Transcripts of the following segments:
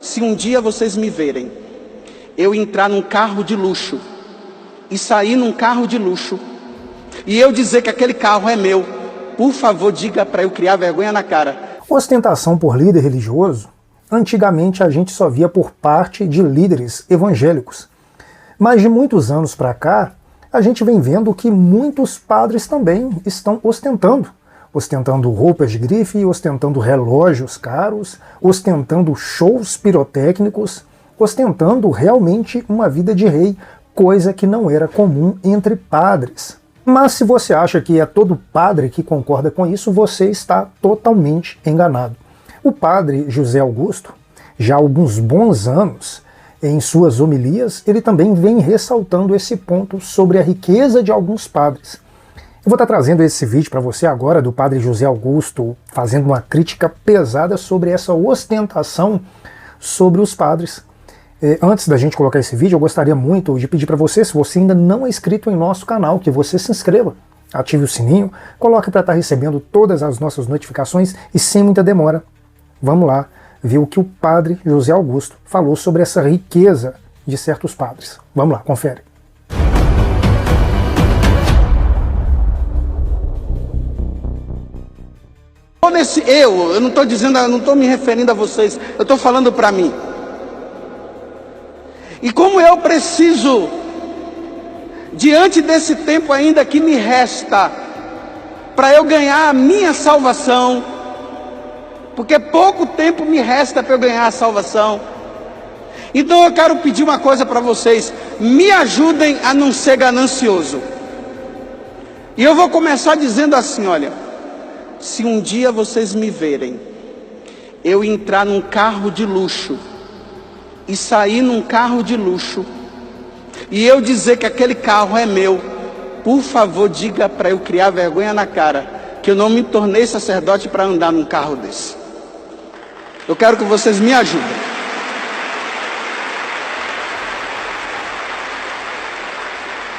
Se um dia vocês me verem, eu entrar num carro de luxo e sair num carro de luxo, e eu dizer que aquele carro é meu, por favor, diga para eu criar vergonha na cara. Ostentação por líder religioso, antigamente a gente só via por parte de líderes evangélicos. Mas de muitos anos para cá, a gente vem vendo que muitos padres também estão ostentando roupas de grife, ostentando relógios caros, ostentando shows pirotécnicos, ostentando realmente uma vida de rei, coisa que não era comum entre padres. Mas se você acha que é todo padre que concorda com isso, você está totalmente enganado. O padre José Augusto, já há alguns bons anos, em suas homilias, ele também vem ressaltando esse ponto sobre a riqueza de alguns padres. Eu vou estar trazendo esse vídeo para você agora do padre José Augusto, fazendo uma crítica pesada sobre essa ostentação sobre os padres. Antes da gente colocar esse vídeo, eu gostaria muito de pedir para você, se você ainda não é inscrito em nosso canal, que você se inscreva, ative o sininho, coloque para estar recebendo todas as nossas notificações e sem muita demora, vamos lá ver o que o padre José Augusto falou sobre essa riqueza de certos padres. Vamos lá, confere. Eu não estou dizendo, eu não estou me referindo a vocês, eu estou falando para mim. E como eu preciso, diante desse tempo ainda que me resta, para eu ganhar a minha salvação, porque pouco tempo me resta para eu ganhar a salvação. Então eu quero pedir uma coisa para vocês, me ajudem a não ser ganancioso. E eu vou começar dizendo assim, olha, se um dia vocês me verem, eu entrar num carro de luxo, e sair num carro de luxo, e eu dizer que aquele carro é meu, por favor, diga para eu criar vergonha na cara, que eu não me tornei sacerdote para andar num carro desse. Eu quero que vocês me ajudem.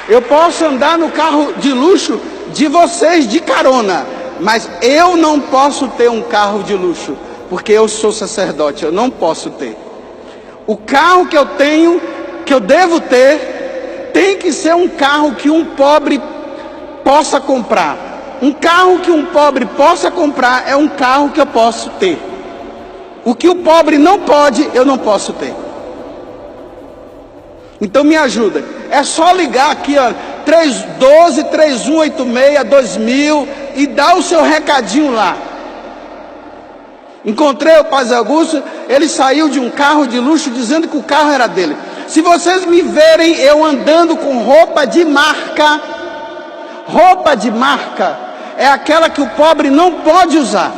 Eu posso andar no carro de luxo de vocês de carona, mas eu não posso ter um carro de luxo, porque eu sou sacerdote, eu não posso ter. O carro que eu tenho, que eu devo ter, tem que ser um carro que um pobre possa comprar. Um carro que um pobre possa comprar é um carro que eu posso ter. O que o pobre não pode, eu não posso ter. Então me ajuda. É só ligar aqui, ó, 312-3186-2000 e dar o seu recadinho lá. Encontrei o Padre Augusto, ele saiu de um carro de luxo dizendo que o carro era dele. Se vocês me verem eu andando com roupa de marca é aquela que o pobre não pode usar.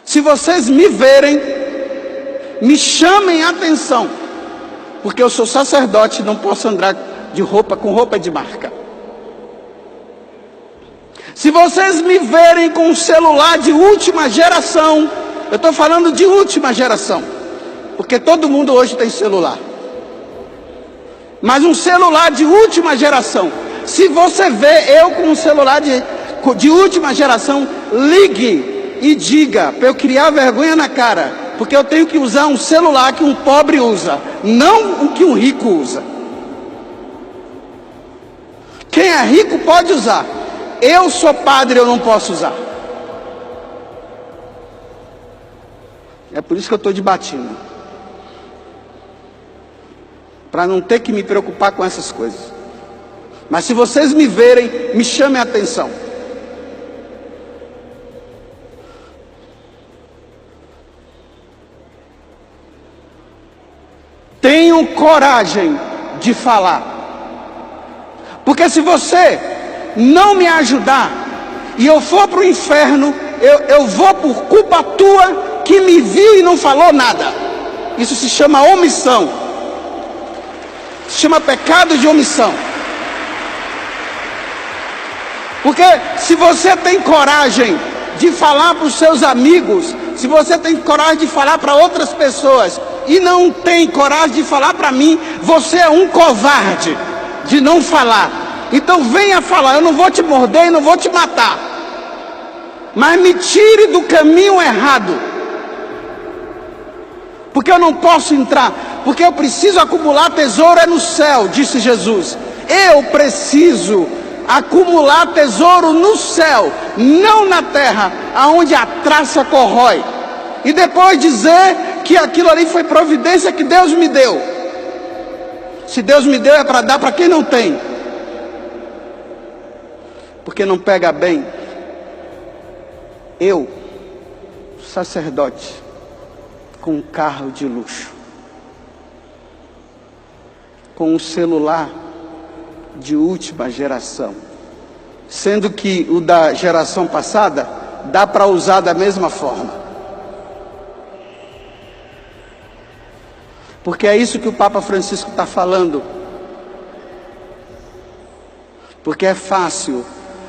Se vocês me verem, me chamem a atenção, porque eu sou sacerdote e não posso andar com roupa de marca. Se vocês me verem com um celular de última geração, eu estou falando de última geração, porque todo mundo hoje tem celular, mas um celular de última geração, se você vê eu com um celular de última geração, ligue e diga para eu criar vergonha na cara, porque eu tenho que usar um celular que um pobre usa, não o que um rico usa. Quem é rico pode usar. Eu sou padre, eu não posso usar. É por isso que eu estou debatindo, para não ter que me preocupar com essas coisas. Mas se vocês me verem, me chamem a atenção. Tenham coragem de falar, porque se você não me ajudar e eu for para o inferno, eu vou por culpa tua que me viu e não falou nada. Isso se chama omissão, se chama pecado de omissão. Porque se você tem coragem de falar para os seus amigos, se você tem coragem de falar para outras pessoas e não tem coragem de falar para mim, você é um covarde de não falar. Então venha falar, eu não vou te morder e não vou te matar, mas me tire do caminho errado, Porque eu não posso entrar, porque eu preciso acumular tesouro no céu, disse Jesus. Eu preciso acumular tesouro no céu, não na terra, aonde a traça corrói. E depois dizer que aquilo ali foi providência que Deus me deu. Se Deus me deu é para dar para quem não tem. Porque não pega bem. Eu, sacerdote, com um carro de luxo, com um celular de última geração, sendo que o da geração passada dá para usar da mesma forma. Porque é isso que o Papa Francisco está falando. Porque é fácil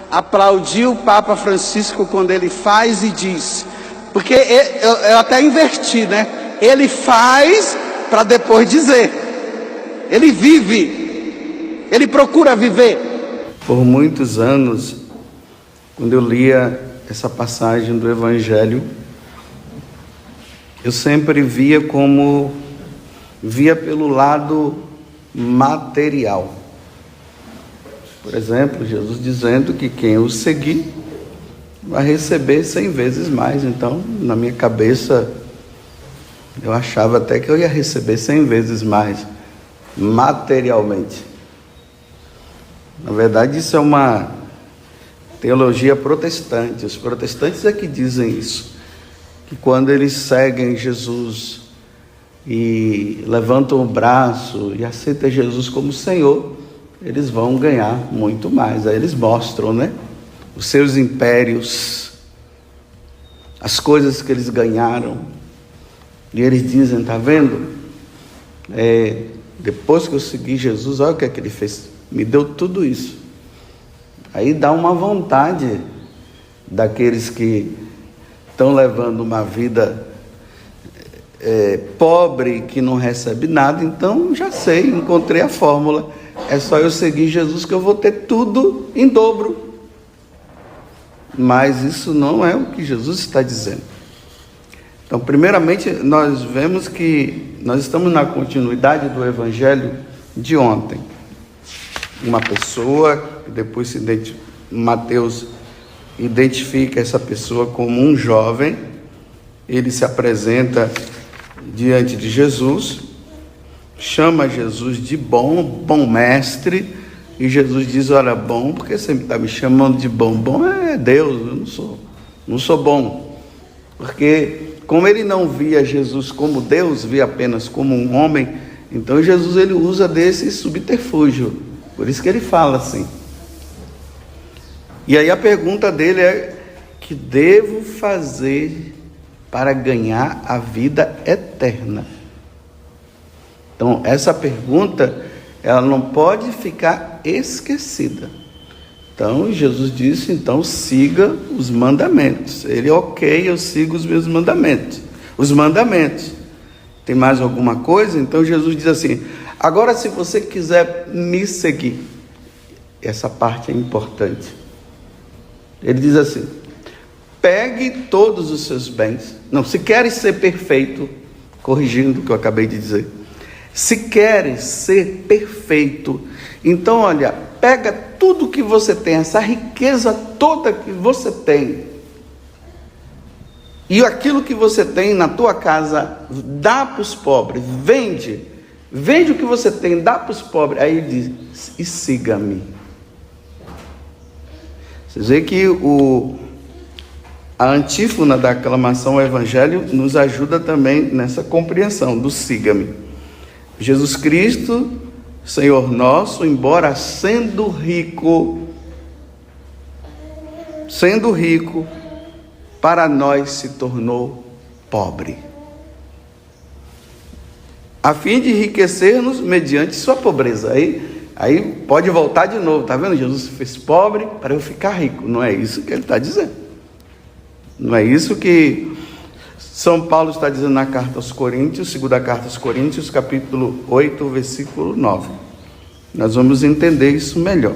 aplaudir o Papa Francisco quando ele faz e diz. Porque eu até inverti, né? Ele faz para depois dizer. Ele vive. Ele procura viver. Por muitos anos, quando eu lia essa passagem do Evangelho, eu sempre via pelo lado material. Por exemplo, Jesus dizendo que quem o seguir vai receber 100 vezes mais. Então, na minha cabeça, eu achava até que eu ia receber 100 vezes mais materialmente. Na verdade, isso é uma teologia protestante. Os protestantes é que dizem isso, que quando eles seguem Jesus e levantam o braço e aceitam Jesus como Senhor, eles vão ganhar muito mais. Aí eles mostram, né, os seus impérios, as coisas que eles ganharam, e eles dizem, tá vendo? Depois que eu segui Jesus, olha o que é que ele fez, me deu tudo isso. Aí dá uma vontade daqueles que estão levando uma vida pobre, que não recebe nada. Então já sei, encontrei a fórmula, é só eu seguir Jesus que eu vou ter tudo em dobro. Mas isso não é o que Jesus está dizendo. Então, primeiramente, nós vemos que nós estamos na continuidade do Evangelho de ontem. Uma pessoa, depois Mateus identifica essa pessoa como um jovem. Ele se apresenta diante de Jesus, chama Jesus de bom mestre, e Jesus diz, olha, bom, porque você está me chamando de bom? Bom é Deus, eu não sou bom. Porque como ele não via Jesus como Deus, via apenas como um homem, então Jesus ele usa desse subterfúgio, por isso que ele fala assim. E aí a pergunta dele é, que devo fazer para ganhar a vida eterna? Então, essa pergunta, ela não pode ficar esquecida. Então, Jesus disse, então, siga os mandamentos. Ele, ok, eu sigo os meus mandamentos. Os mandamentos. Tem mais alguma coisa? Então, Jesus diz assim, agora, se você quiser me seguir, essa parte é importante. Ele diz assim, pegue todos os seus bens. Não, se queres ser perfeito, corrigindo o que eu acabei de dizer, se queres ser perfeito, então olha, pega tudo que você tem, essa riqueza toda que você tem, e aquilo que você tem na tua casa, dá para os pobres, vende o que você tem, dá para os pobres. Aí ele diz, e siga-me. Vocês veem que a antífona da aclamação ao Evangelho nos ajuda também nessa compreensão do siga-me. Jesus Cristo, Senhor nosso, embora sendo rico, para nós se tornou pobre, a fim de enriquecer-nos mediante sua pobreza. Aí pode voltar de novo, tá vendo? Jesus se fez pobre para eu ficar rico. Não é isso que ele está dizendo. Não é isso que São Paulo está dizendo na carta aos Coríntios, segunda carta aos Coríntios, capítulo 8, versículo 9. Nós vamos entender isso melhor.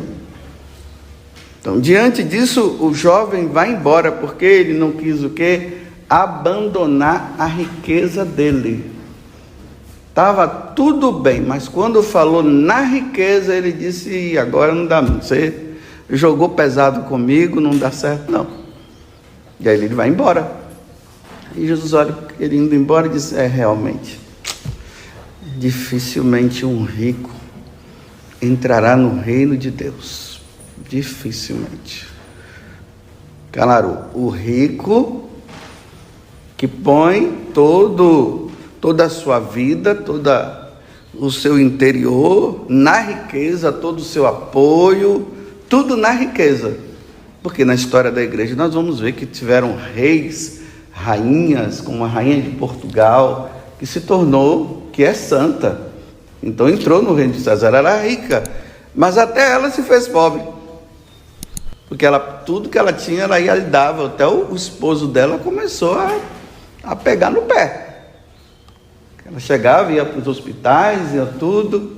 Então, diante disso, o jovem vai embora, porque ele não quis o quê? Abandonar a riqueza dele. Estava tudo bem, mas quando falou na riqueza, ele disse: agora não dá, você jogou pesado comigo, não dá certo não. E aí ele vai embora. E Jesus olha ele indo embora e diz: realmente, dificilmente um rico entrará no reino de Deus. Dificilmente. Claro, o rico que põe toda a sua vida, todo o seu interior na riqueza, todo o seu apoio, tudo na riqueza. Porque na história da igreja nós vamos ver que tiveram reis, rainhas, como a rainha de Portugal, que se tornou, que é santa. Então entrou no reino de César, ela era rica, mas até ela se fez pobre. Porque tudo que ela tinha, ela ia e dava. Até o esposo dela começou a pegar no pé. Ela chegava, ia para os hospitais, ia tudo.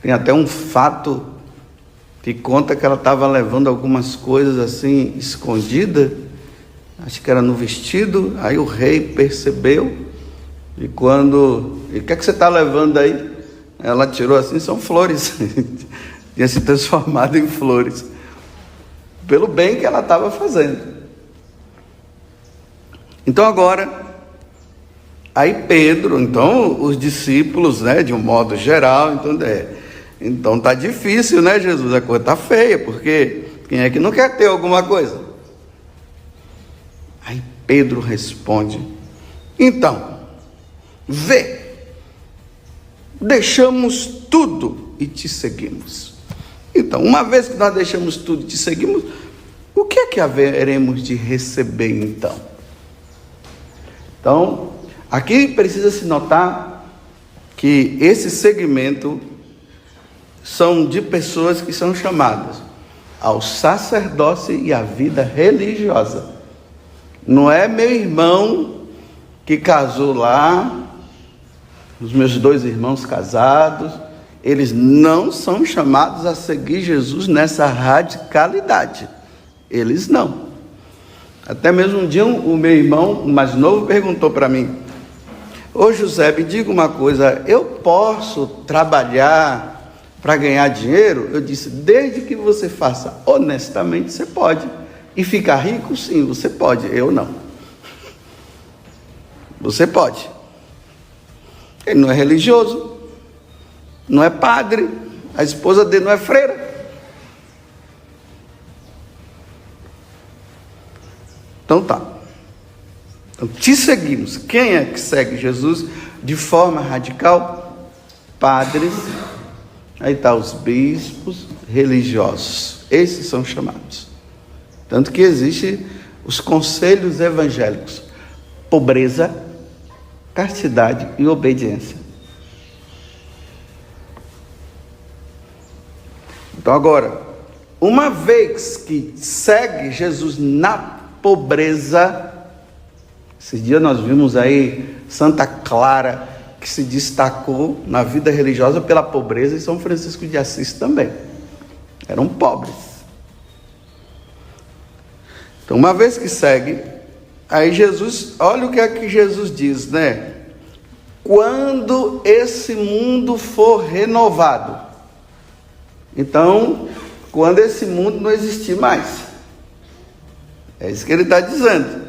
Tem até um fato que conta que ela estava levando algumas coisas assim, escondida. Acho que era no vestido. Aí o rei percebeu. E o que é que você está levando aí? Ela tirou assim, são flores. Tinha se transformado em flores. Pelo bem que ela estava fazendo. Então agora... Aí Pedro, então os discípulos, né, de um modo geral, então tá difícil, né, Jesus? A coisa tá feia, porque quem é que não quer ter alguma coisa? Aí Pedro responde: então, vê, deixamos tudo e te seguimos. Então, uma vez que nós deixamos tudo e te seguimos, o que é que haveremos de receber então? Então, aqui precisa se notar que esse segmento são de pessoas que são chamadas ao sacerdócio e à vida religiosa. Não é meu irmão que casou lá, os meus 2 irmãos casados, eles não são chamados a seguir Jesus nessa radicalidade. Eles não. Até mesmo um dia o meu irmão mais novo perguntou para mim: ô José, me diga uma coisa, eu posso trabalhar para ganhar dinheiro? Eu disse: desde que você faça honestamente, você pode. E ficar rico, sim, você pode. Eu não. Você pode. Ele não é religioso, não é padre, a esposa dele não é freira. Então tá. Então, te seguimos. Quem é que segue Jesus de forma radical? Padres, aí está os bispos religiosos. Esses são chamados. Tanto que existem os conselhos evangélicos: pobreza, castidade e obediência. Então agora, uma vez que segue Jesus na pobreza, esses dias nós vimos aí Santa Clara, que se destacou na vida religiosa pela pobreza, e São Francisco de Assis também. Eram pobres. Então, uma vez que segue, aí Jesus, olha o que é que Jesus diz, né? Quando esse mundo for renovado. Então, quando esse mundo não existir mais. É isso que ele está dizendo.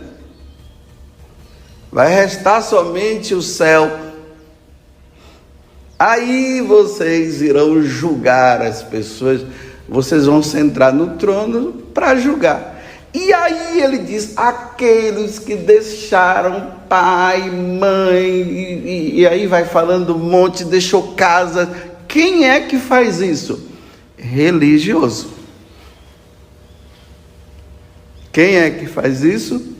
Vai restar somente o céu. Aí vocês irão julgar as pessoas. Vocês vão sentar no trono para julgar. E aí ele diz: aqueles que deixaram pai, mãe, e aí vai falando um monte, deixou casa. Quem é que faz isso? Religioso. Quem é que faz isso?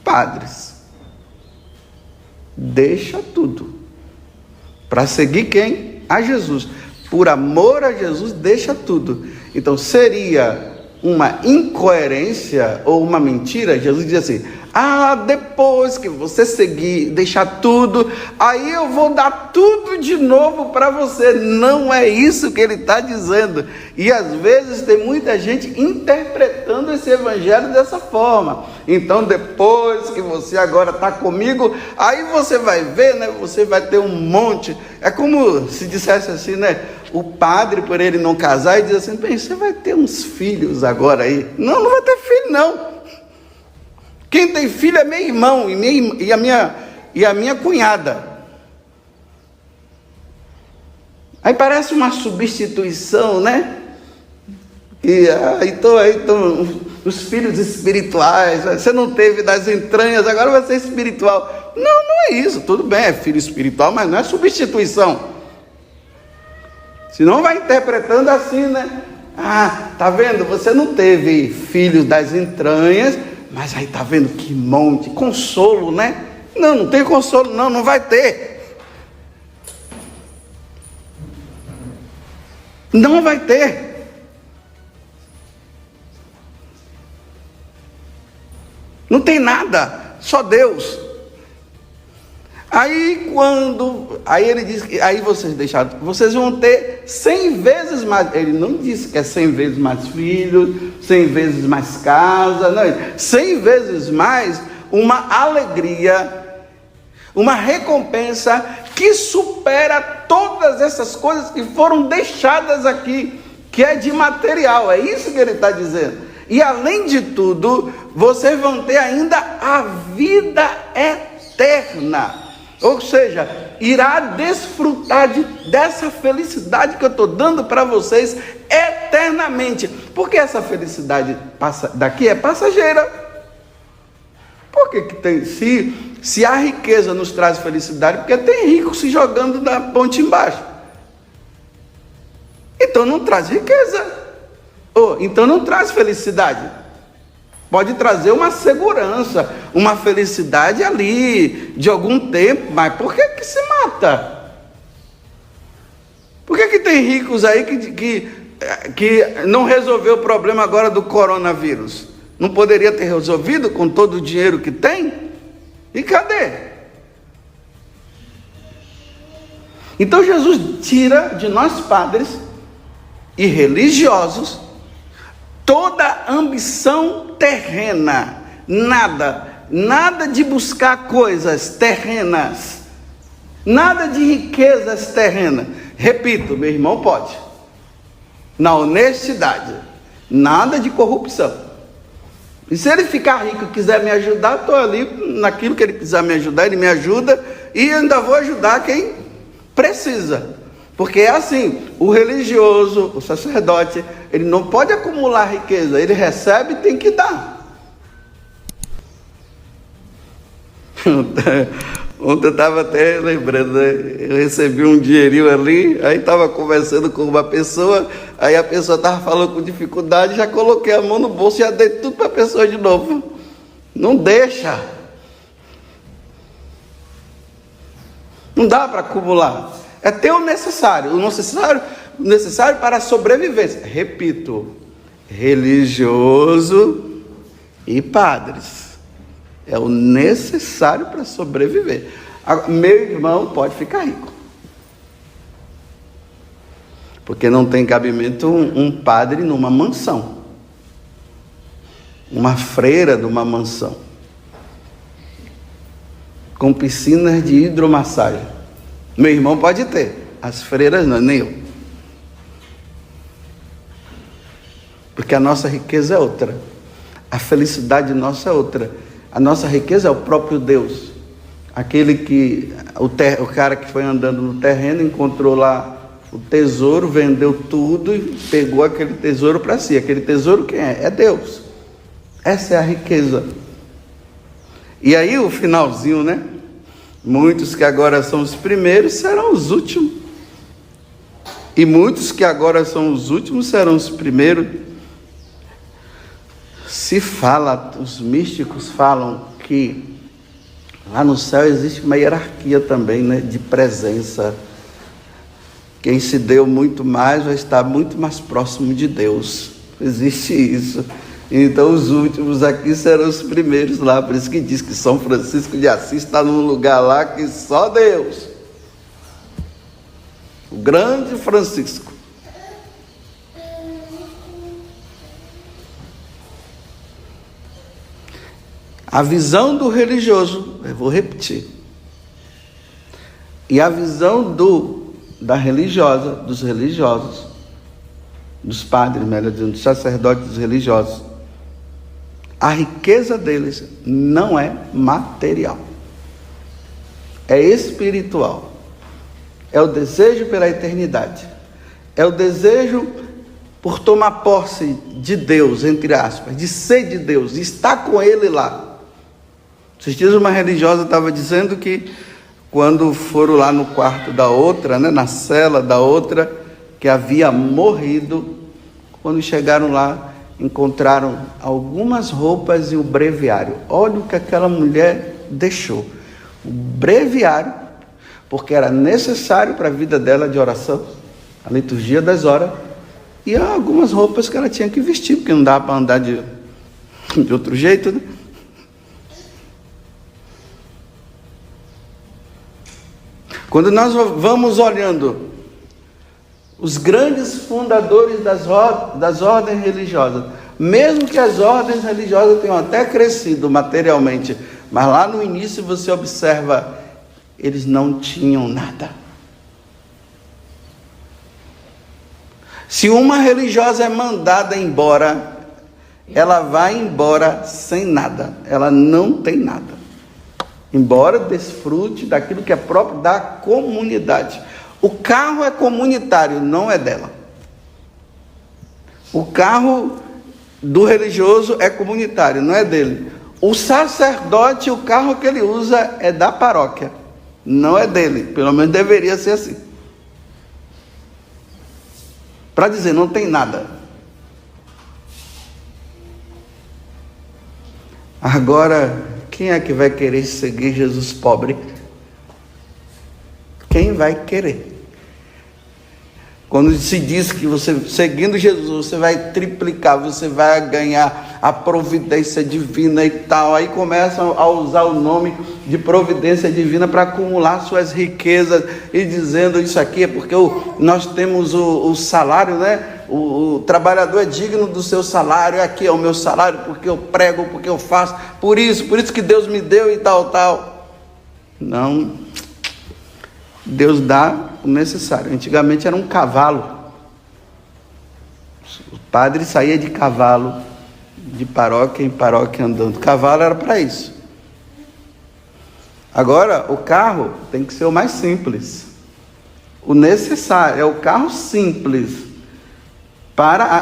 Padres. Deixa tudo. Para seguir quem? A Jesus. Por amor a Jesus, deixa tudo. Então seria uma incoerência ou uma mentira, Jesus diz assim: depois que você seguir, deixar tudo, aí eu vou dar tudo de novo para você. Não é isso que ele está dizendo. E às vezes tem muita gente interpretando esse evangelho dessa forma. Então, depois que você agora está comigo, aí você vai ver, né? Você vai ter um monte. É como se dissesse assim, né? O padre, por ele não casar, e diz assim: bem, você vai ter uns filhos agora aí. Não, não vai ter filho não. Quem tem filho é meu irmão e a minha cunhada. Aí parece uma substituição, né? Então os filhos espirituais, você não teve das entranhas, agora vai ser espiritual. Não, não é isso. Tudo bem, é filho espiritual, mas não é substituição. Senão vai interpretando assim, né? Tá vendo? Você não teve filhos das entranhas, mas aí tá vendo que monte, consolo, né? Não, não tem consolo, não, não vai ter. Não vai ter. Não tem nada, só Deus. Aí ele diz que aí vocês vão ter 100 vezes mais. Ele não disse que é 100 vezes mais filhos, 100 vezes mais casa, não, 100 vezes mais uma alegria, uma recompensa que supera todas essas coisas que foram deixadas aqui, que é de material. É isso que ele está dizendo. E além de tudo, vocês vão ter ainda a vida eterna. Ou seja, irá desfrutar dessa felicidade que eu estou dando para vocês eternamente. Porque essa felicidade daqui é passageira. Por que tem? Se a riqueza nos traz felicidade, porque tem rico se jogando da ponte embaixo. Então não traz riqueza. Então não traz felicidade. Pode trazer uma segurança, uma felicidade ali, de algum tempo, mas por que se mata? Por que tem ricos aí que não resolveu o problema agora do coronavírus? Não poderia ter resolvido com todo o dinheiro que tem? E cadê? Então Jesus tira de nós padres e religiosos toda ambição terrena, nada de buscar coisas terrenas, nada de riquezas terrenas. Repito, meu irmão pode, na honestidade, nada de corrupção. E se ele ficar rico e quiser me ajudar, estou ali naquilo que ele quiser me ajudar, ele me ajuda, e ainda vou ajudar quem precisa. Porque é assim, o religioso, o sacerdote, ele não pode acumular riqueza, ele recebe e tem que dar. Ontem eu estava até lembrando, né? Eu recebi um dinheirinho ali, aí estava conversando com uma pessoa, aí a pessoa estava falando com dificuldade, já coloquei a mão no bolso e já dei tudo para a pessoa de novo. Não deixa. Não dá para acumular. É ter o necessário para a sobrevivência. Repito, religioso e padres. É o necessário para sobreviver. Meu irmão pode ficar rico. Porque não tem cabimento um padre numa mansão. Uma freira numa mansão. Com piscinas de hidromassagem. Meu irmão pode ter, as freiras não, nem eu. Porque a nossa riqueza é outra. A felicidade nossa é outra. A nossa riqueza é o próprio Deus. O cara que foi andando no terreno, encontrou lá o tesouro, vendeu tudo e pegou aquele tesouro para si. Aquele tesouro quem é? É Deus. Essa é a riqueza. E aí o finalzinho, né? Muitos que agora são os primeiros serão os últimos. E muitos que agora são os últimos serão os primeiros. Os místicos falam que lá no céu existe uma hierarquia também, né, de presença. Quem se deu muito mais vai estar muito mais próximo de Deus. Existe isso. Então os últimos aqui serão os primeiros lá. Por isso que diz que São Francisco de Assis está num lugar lá que só Deus. O grande Francisco. A visão do religioso, eu vou repetir, e a visão da religiosa, dos religiosos, dos padres, melhor dizendo, dos sacerdotes, dos religiosos, a riqueza deles não é material, é espiritual, é o desejo pela eternidade, é o desejo por tomar posse de Deus, entre aspas, de ser de Deus, de estar com Ele lá. Esses dias uma religiosa estava dizendo que quando foram lá no quarto da outra, né, na cela da outra, que havia morrido, quando chegaram lá, encontraram algumas roupas e o breviário. Olha o que aquela mulher deixou. O breviário, porque era necessário para a vida dela de oração, a liturgia das horas, e algumas roupas que ela tinha que vestir, porque não dava para andar de outro jeito, né? Quando nós vamos olhando os grandes fundadores das ordens religiosas, mesmo que as ordens religiosas tenham até crescido materialmente, mas lá no início você observa, eles não tinham nada. Se uma religiosa é mandada embora, ela vai embora sem nada, ela não tem nada. Embora desfrute daquilo que é próprio da comunidade. O carro é comunitário, não é dela. O carro do religioso é comunitário, não é dele. O sacerdote, o carro que ele usa é da paróquia, não é dele. Pelo menos deveria ser assim. Para dizer, não tem nada. Agora, quem é que vai querer seguir Jesus pobre? Quem vai querer? Quando se diz que você, seguindo Jesus, você vai triplicar, você vai ganhar a providência divina e tal, aí começam a usar o nome de providência divina para acumular suas riquezas e dizendo isso aqui é porque nós temos o salário, né? O trabalhador é digno do seu salário, aqui é o meu salário, porque eu prego, porque eu faço, por isso que Deus me deu e tal. Não, Deus dá o necessário. Antigamente era um cavalo, o padre saía de cavalo, de paróquia em paróquia andando, cavalo era para isso. Agora, o carro tem que ser o mais simples, o necessário, é o carro simples.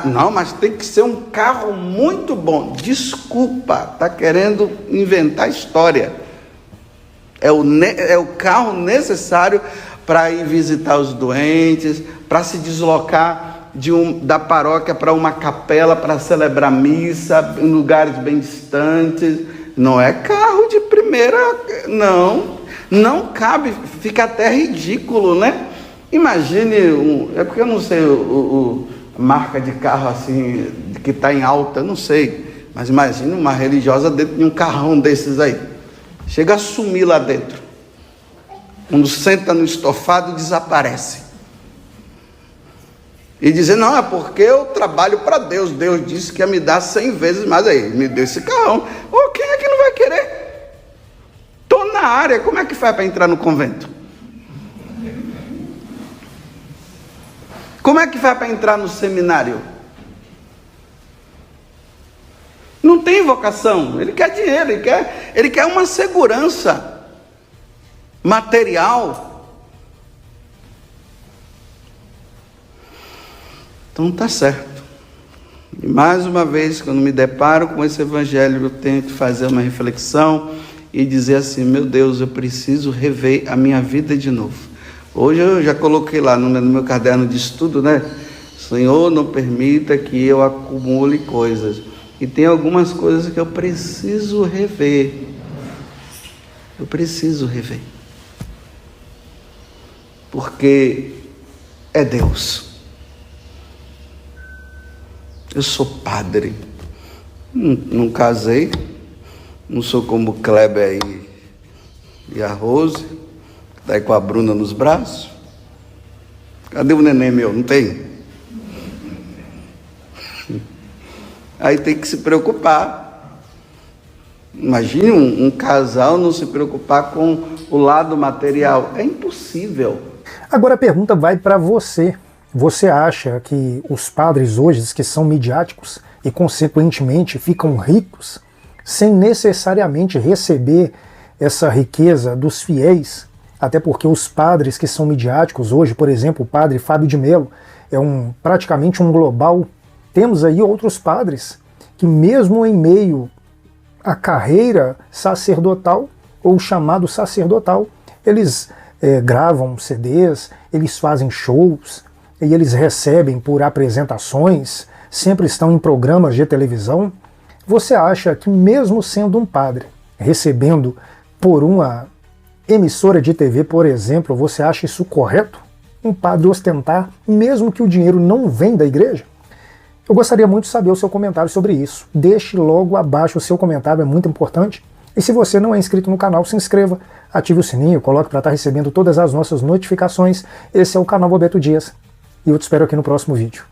Não, mas tem que ser um carro muito bom. Desculpa, está querendo inventar história. É o carro necessário para ir visitar os doentes, para se deslocar da paróquia para uma capela, para celebrar missa em lugares bem distantes. Não é carro de primeira, não cabe, fica até ridículo, né? Imagine, é porque eu não sei marca de carro assim, que está em alta, não sei, mas imagina uma religiosa dentro de um carrão desses aí, chega a sumir lá dentro, quando senta no estofado desaparece, e dizer, não, é porque eu trabalho para Deus, Deus disse que ia me dar 100 vezes mais, aí me deu esse carrão. Quem é que não vai querer? Estou na área, como é que faz para entrar no convento? Como é que vai para entrar no seminário? Não tem vocação, ele quer dinheiro, ele quer uma segurança material. Então está certo. E mais uma vez, quando me deparo com esse evangelho, eu tento fazer uma reflexão e dizer assim, meu Deus, eu preciso rever a minha vida de novo. Hoje eu já coloquei lá no meu caderno de estudo, né? Senhor, não permita que eu acumule coisas. E tem algumas coisas que eu preciso rever. Eu preciso rever. Porque é Deus. Eu sou padre. Não casei. Não sou como o Kleber e a Rose, que está aí com a Bruna nos braços. Cadê o neném meu? Não tem? Aí tem que se preocupar. Imagine um casal não se preocupar com o lado material. É impossível. Agora a pergunta vai para você. Você acha que os padres hoje, que são midiáticos e consequentemente ficam ricos, sem necessariamente receber essa riqueza dos fiéis? Até porque os padres que são midiáticos hoje, por exemplo, o padre Fábio de Mello, é praticamente um global. Temos aí outros padres que mesmo em meio à carreira sacerdotal, ou chamado sacerdotal, eles gravam CDs, eles fazem shows, e eles recebem por apresentações, sempre estão em programas de televisão. Você acha que mesmo sendo um padre, recebendo por uma emissora de TV, por exemplo, você acha isso correto? Um padre ostentar, mesmo que o dinheiro não vem da igreja? Eu gostaria muito de saber o seu comentário sobre isso. Deixe logo abaixo o seu comentário, é muito importante. E se você não é inscrito no canal, se inscreva, ative o sininho, coloque para estar recebendo todas as nossas notificações. Esse é o canal Bobeto Dias. E eu te espero aqui no próximo vídeo.